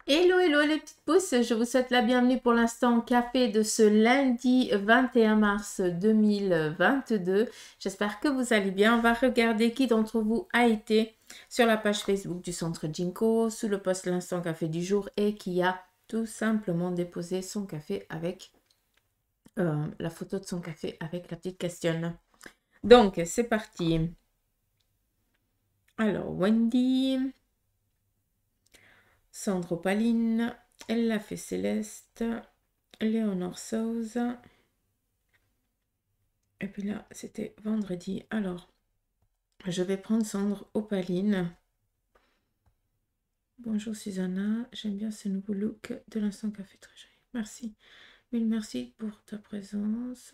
Hello, hello les petites pousses, je vous souhaite la bienvenue pour l'instant café de ce lundi 21 mars 2022. J'espère que vous allez bien. On va regarder qui d'entre vous a été sur la page Facebook du Centre Jinko sous le post l'instant café du jour et qui a tout simplement déposé son café avec la photo de son café avec la petite question. Donc, c'est parti. Alors, Wendy... Sandro Paline, elle l'a fait Céleste, Léonore Souza. Et puis là, c'était vendredi. Alors, je vais prendre Sandro Opaline. Bonjour Susanna, j'aime bien ce nouveau look de l'instant café, très joli. Merci. Mille merci pour ta présence.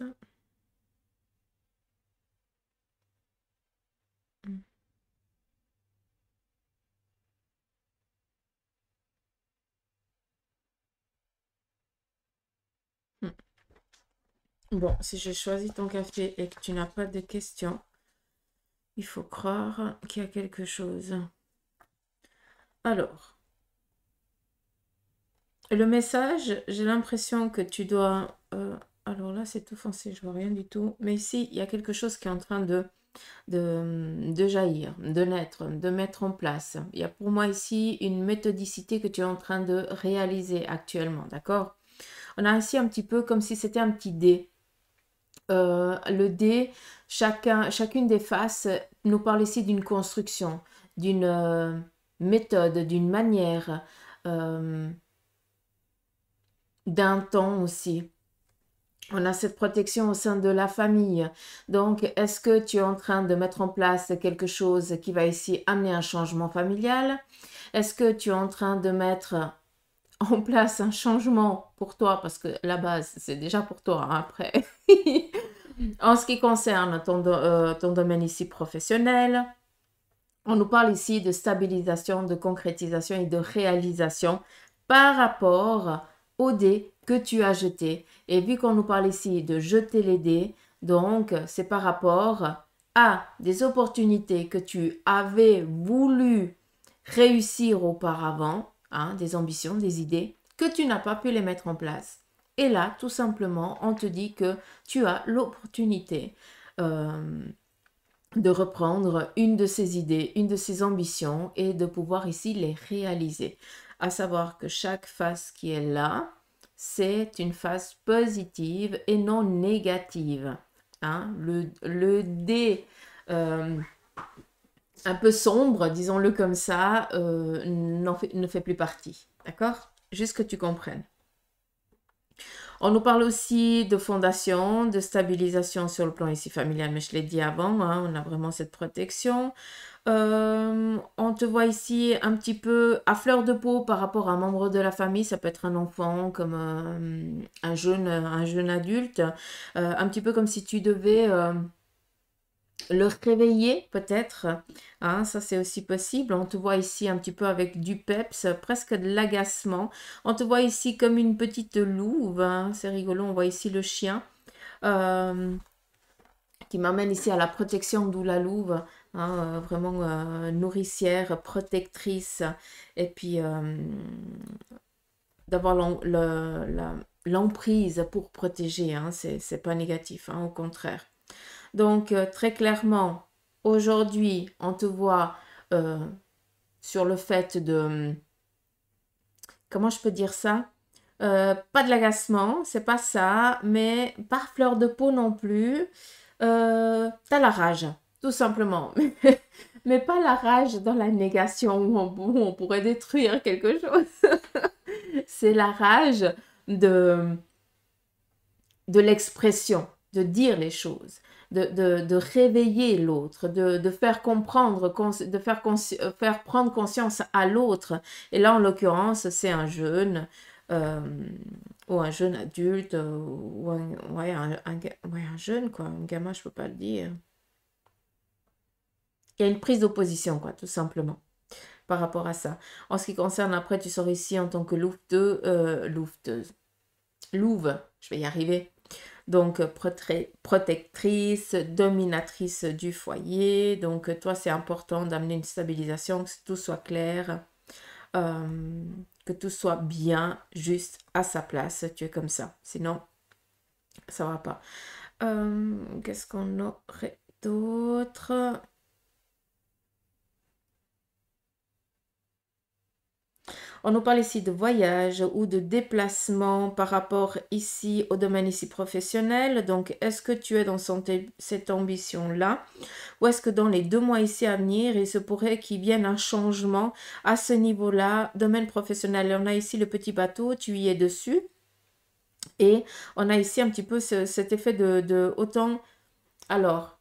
Bon, si je choisis ton café et que tu n'as pas de questions, il faut croire qu'il y a quelque chose. Alors, le message, j'ai l'impression que tu dois... alors là, c'est tout foncé, je vois rien du tout. Mais ici, il y a quelque chose qui est en train de jaillir, de naître, de mettre en place. Il y a pour moi ici une méthodicité que tu es en train de réaliser actuellement, d'accord? On a ici un petit peu comme si c'était un petit dé. Le dé, chacune des faces nous parle ici d'une construction, d'une méthode, d'une manière, d'un temps aussi. On a cette protection au sein de la famille. Donc, est-ce que tu es en train de mettre en place quelque chose qui va ici amener un changement familial? Est-ce que tu es en train de mettre en place un changement pour toi? Parce que la base, c'est déjà pour toi, hein, après. En ce qui concerne ton domaine ici professionnel, on nous parle ici de stabilisation, de concrétisation et de réalisation par rapport aux dés que tu as jetés. Et vu qu'on nous parle ici de jeter les dés, donc c'est par rapport à des opportunités que tu avais voulu réussir auparavant, hein, des ambitions, des idées, que tu n'as pas pu les mettre en place. Et là, tout simplement, on te dit que tu as l'opportunité de reprendre une de ses idées, une de ses ambitions et de pouvoir ici les réaliser. À savoir que chaque face qui est là, c'est une face positive et non négative. Hein? Le dé un peu sombre, disons-le comme ça, ne fait plus partie. D'accord? Juste que tu comprennes. On nous parle aussi de fondation, de stabilisation sur le plan ici familial, mais je l'ai dit avant, hein, on a vraiment cette protection. On te voit ici un petit peu à fleur de peau par rapport à un membre de la famille, ça peut être un enfant comme un jeune adulte, un petit peu comme si tu devais le réveiller peut-être, hein, ça c'est aussi possible. On te voit ici un petit peu avec du peps, presque de l'agacement. On te voit ici comme une petite louve, hein, c'est rigolo, on voit ici le chien qui m'amène ici à la protection, d'où la louve, hein, vraiment nourricière, protectrice, et puis d'avoir l'emprise pour protéger, hein, c'est pas négatif, hein, au contraire. Donc, très clairement, aujourd'hui, on te voit sur le fait de... Comment je peux dire ça? Pas de l'agacement, c'est pas ça, mais pas fleur de peau non plus. T'as la rage, tout simplement. Mais pas la rage dans la négation où on pourrait détruire quelque chose. C'est la rage de, de l'expression, de dire les choses, de réveiller l'autre, de faire comprendre, de faire prendre conscience à l'autre. Et là, en l'occurrence, c'est un jeune ou un jeune adulte ou un jeune, quoi. Un gamin, je ne peux pas le dire. Il y a une prise d'opposition, quoi, tout simplement, par rapport à ça. En ce qui concerne, après, tu sors ici en tant que louve, je vais y arriver. Donc, protectrice, dominatrice du foyer. Donc, toi, c'est important d'amener une stabilisation, que tout soit clair. que tout soit bien, juste à sa place. Tu es comme ça. Sinon, ça va pas. Qu'est-ce qu'on aurait d'autre? On nous parle ici de voyage ou de déplacement par rapport ici au domaine ici professionnel. Donc, est-ce que tu es dans cette ambition-là? Ou est-ce que dans les 2 mois ici à venir, il se pourrait qu'il vienne un changement à ce niveau-là, domaine professionnel? On a ici le petit bateau, tu y es dessus. Et on a ici un petit peu cet effet de autant... Alors,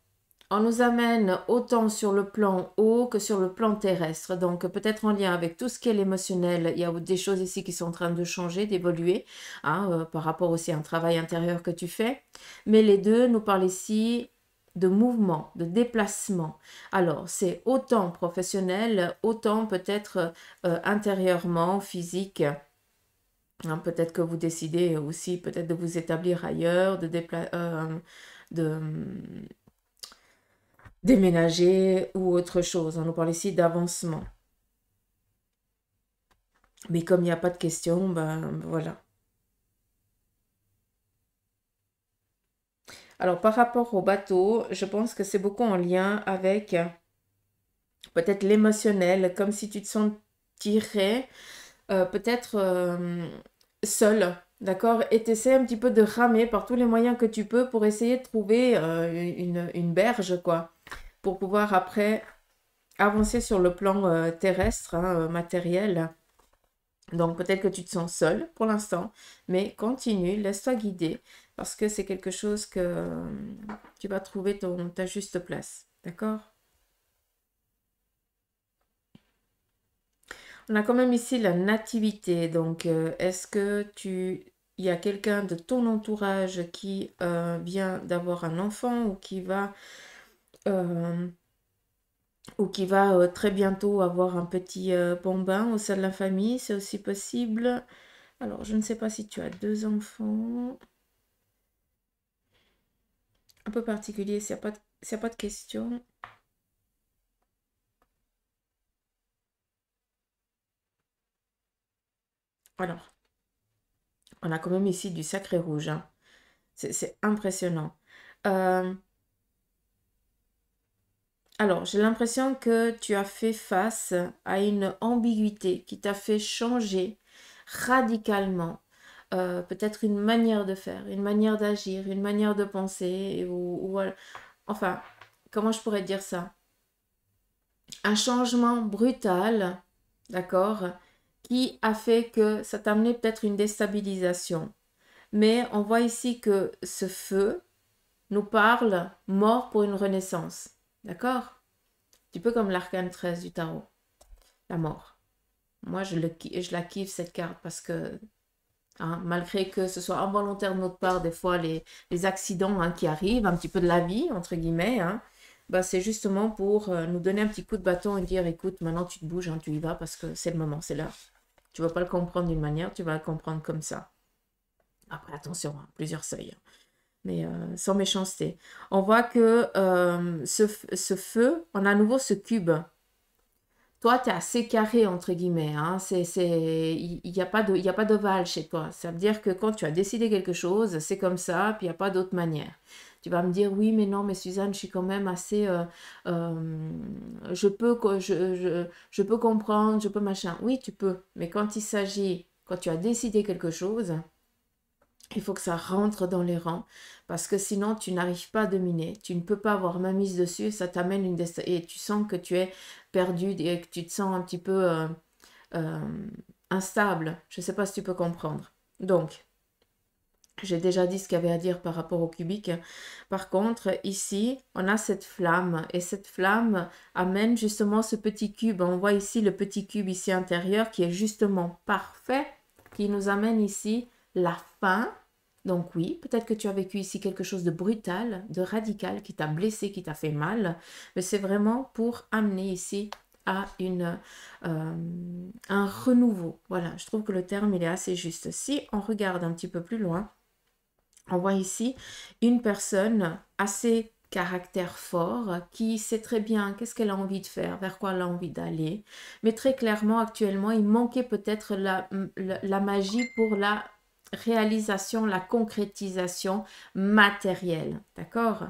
on nous amène autant sur le plan haut que sur le plan terrestre. Donc, peut-être en lien avec tout ce qui est l'émotionnel, il y a des choses ici qui sont en train de changer, d'évoluer, hein, par rapport aussi à un travail intérieur que tu fais. Mais les deux nous parlent ici de mouvement, de déplacement. Alors, c'est autant professionnel, autant peut-être intérieurement, physique. Hein, peut-être que vous décidez aussi peut-être de vous établir ailleurs, de déménager ou autre chose. On nous parle ici d'avancement. Mais comme il n'y a pas de question, ben voilà. Alors par rapport au bateau, je pense que c'est beaucoup en lien avec peut-être l'émotionnel, comme si tu te sentirais peut-être seul, d'accord? Et tu essaies un petit peu de ramer par tous les moyens que tu peux pour essayer de trouver une berge, quoi, pour pouvoir après avancer sur le plan terrestre, hein, matériel. Donc peut-être que tu te sens seul pour l'instant, mais continue, laisse-toi guider, parce que c'est quelque chose que tu vas trouver ta juste place. D'accord? On a quand même ici la nativité. Donc est-ce que il y a quelqu'un de ton entourage qui vient d'avoir un enfant euh, ou qui va très bientôt avoir un petit bambin au sein de la famille? C'est aussi possible. Alors, je ne sais pas si tu as 2 enfants. Un peu particulier, s'il n'y a pas de question. Alors, on a quand même ici du sacré rouge, hein. C'est impressionnant. Euh, alors, j'ai l'impression que tu as fait face à une ambiguïté qui t'a fait changer radicalement. Peut-être une manière de faire, une manière d'agir, une manière de penser, enfin, comment je pourrais dire ça? Un changement brutal, d'accord, qui a fait que ça t'a amené peut-être une déstabilisation. Mais on voit ici que ce feu nous parle mort pour une renaissance, d'accord? Un petit peu comme l'arcane 13 du tarot, la mort. Moi, je la kiffe cette carte parce que, hein, malgré que ce soit involontaire de notre part, des fois, les accidents, hein, qui arrivent, un petit peu de la vie, entre guillemets, hein, bah, c'est justement pour nous donner un petit coup de bâton et dire, écoute, maintenant tu te bouges, hein, tu y vas parce que c'est le moment, c'est l'heure. Tu ne vas pas le comprendre d'une manière, tu vas le comprendre comme ça. Après, attention, hein, plusieurs seuils, hein, mais sans méchanceté. On voit que ce feu, on a à nouveau ce cube. Toi, tu es assez carré, entre guillemets, hein. Il n'y a pas il y a pas d'ovale chez toi. Ça veut dire que quand tu as décidé quelque chose, c'est comme ça, puis il n'y a pas d'autre manière. Tu vas me dire, oui, mais non, mais Suzanne, je suis quand même assez... je peux comprendre, je peux machin. Oui, tu peux. Mais quand il s'agit, quand tu as décidé quelque chose, il faut que ça rentre dans les rangs parce que sinon tu n'arrives pas à dominer. Tu ne peux pas avoir ma mise dessus, ça t'amène et tu sens que tu es perdu et que tu te sens un petit peu euh, instable. Je ne sais pas si tu peux comprendre. Donc, j'ai déjà dit ce qu'il y avait à dire par rapport au cubique. Par contre, ici, on a cette flamme et cette flamme amène justement ce petit cube. On voit ici le petit cube ici intérieur qui est justement parfait, qui nous amène ici la fin. Donc oui, peut-être que tu as vécu ici quelque chose de brutal, de radical, qui t'a blessé, qui t'a fait mal, mais c'est vraiment pour amener ici à un renouveau. Voilà, je trouve que le terme, il est assez juste. Si on regarde un petit peu plus loin, on voit ici une personne assez caractère fort, qui sait très bien qu'est-ce qu'elle a envie de faire, vers quoi elle a envie d'aller. Mais très clairement, actuellement, il manquait peut-être la magie pour la réalisation, la concrétisation matérielle. D'accord?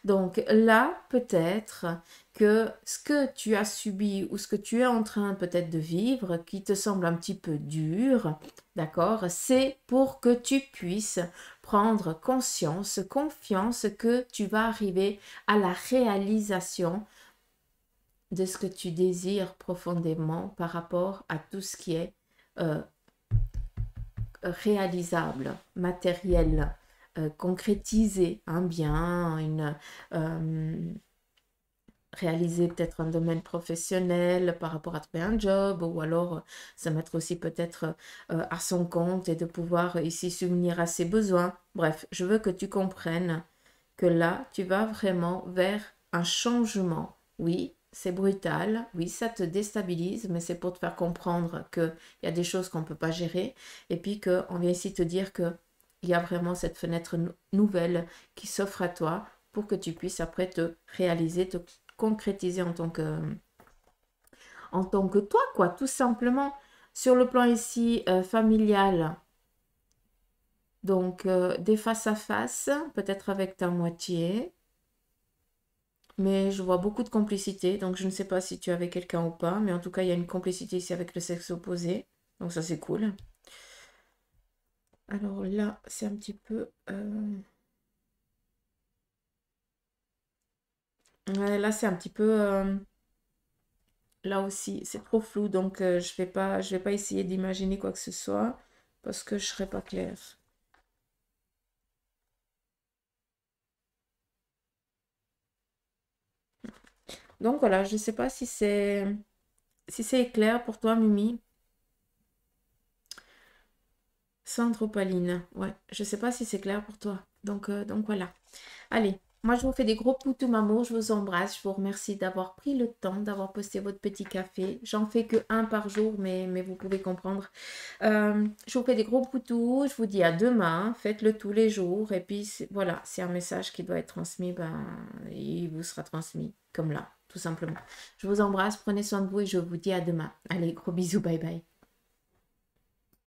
Donc là, peut-être que ce que tu as subi ou ce que tu es en train peut-être de vivre, qui te semble un petit peu dur, d'accord, c'est pour que tu puisses prendre conscience, confiance que tu vas arriver à la réalisation de ce que tu désires profondément par rapport à tout ce qui est euh, réalisable, matériel, concrétisé, un bien, réaliser peut-être un domaine professionnel par rapport à trouver un job ou alors se mettre aussi peut-être à son compte et de pouvoir ici subvenir à ses besoins. Bref, je veux que tu comprennes que là, tu vas vraiment vers un changement. Oui, c'est brutal, oui, ça te déstabilise, mais c'est pour te faire comprendre qu'il y a des choses qu'on ne peut pas gérer et puis qu'on vient ici te dire que il y a vraiment cette fenêtre nouvelle qui s'offre à toi pour que tu puisses après te réaliser, te concrétiser en tant que toi, quoi, tout simplement. Sur le plan ici familial, donc des face à face, peut-être avec ta moitié, mais je vois beaucoup de complicité, donc je ne sais pas si tu es avec quelqu'un ou pas, mais en tout cas, il y a une complicité ici avec le sexe opposé, donc ça c'est cool. Alors là, c'est un petit peu... ouais, là, c'est un petit peu... là aussi, c'est trop flou, donc je vais pas essayer d'imaginer quoi que ce soit, parce que je serai pas claire. Donc voilà, je ne sais pas si c'est clair pour toi, Mimi. Sandropaline, ouais, je ne sais pas si c'est clair pour toi. Donc voilà. Allez, moi je vous fais des gros poutous mamour, je vous embrasse, je vous remercie d'avoir pris le temps, d'avoir posté votre petit café. J'en fais que un par jour, mais vous pouvez comprendre. Je vous fais des gros poutous, je vous dis à demain, faites-le tous les jours. Et puis voilà, c'est un message qui doit être transmis, ben, il vous sera transmis comme là, tout simplement. Je vous embrasse, prenez soin de vous et je vous dis à demain. Allez, gros bisous, bye bye.